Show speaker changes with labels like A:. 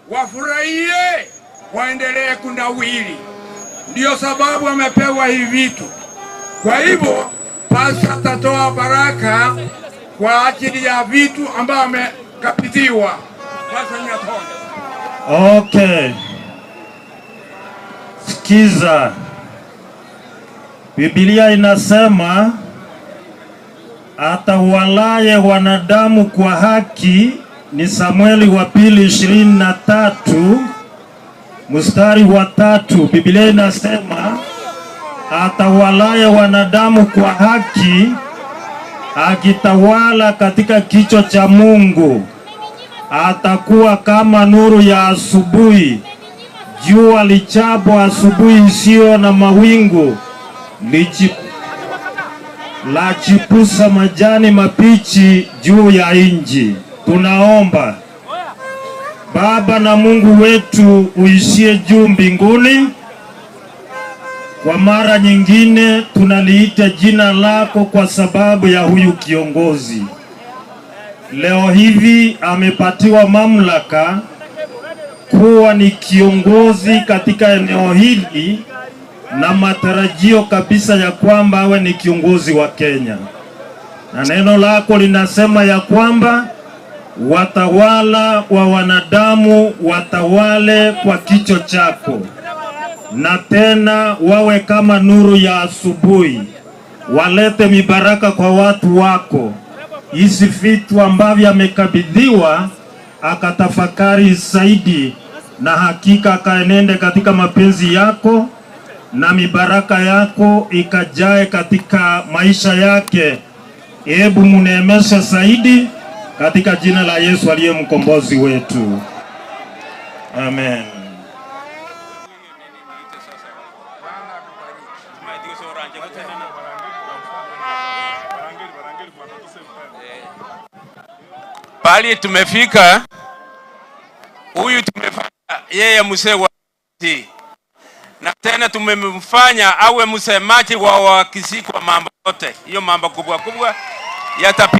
A: wafurahie, waendelee kunawiri. Ndio sababu wamepewa hivi vitu. Kwa hivyo pasta atatoa baraka kwa ajili ya vitu ambavyo wamekabidhiwa. Pasta Nyatonde.
B: Okay. Sikiza. Biblia inasema atawalaye wanadamu kwa haki, ni Samueli wa pili 23 mstari wa 3. Biblia inasema atawalaye wanadamu kwa haki, akitawala katika kicho cha Mungu, atakuwa kama nuru ya asubuhi, jua lichapo asubuhi isiyo na mawingu, lachipusa majani mapichi juu ya inji. Tunaomba. Baba na Mungu wetu uishie juu mbinguni, kwa mara nyingine tunaliita jina lako kwa sababu ya huyu kiongozi. Leo hivi amepatiwa mamlaka kuwa ni kiongozi katika eneo hili, na matarajio kabisa ya kwamba awe ni kiongozi wa Kenya. Na neno lako linasema ya kwamba watawala wa wanadamu watawale kwa kicho chako, na tena wawe kama nuru ya asubuhi, walete mibaraka kwa watu wako. Hizi vitu ambavyo amekabidhiwa akatafakari zaidi, na hakika akaenende katika mapenzi yako, na mibaraka yako ikajae katika maisha yake. Hebu muneemesha zaidi katika jina la Yesu aliye mkombozi wetu. Amen.
C: Pali tumefika, huyu tumefanya yeye mzee wa na tena tumemfanya awe msemaji wa wakisi kwa mambo yote. Hiyo mambo kubwa kubwa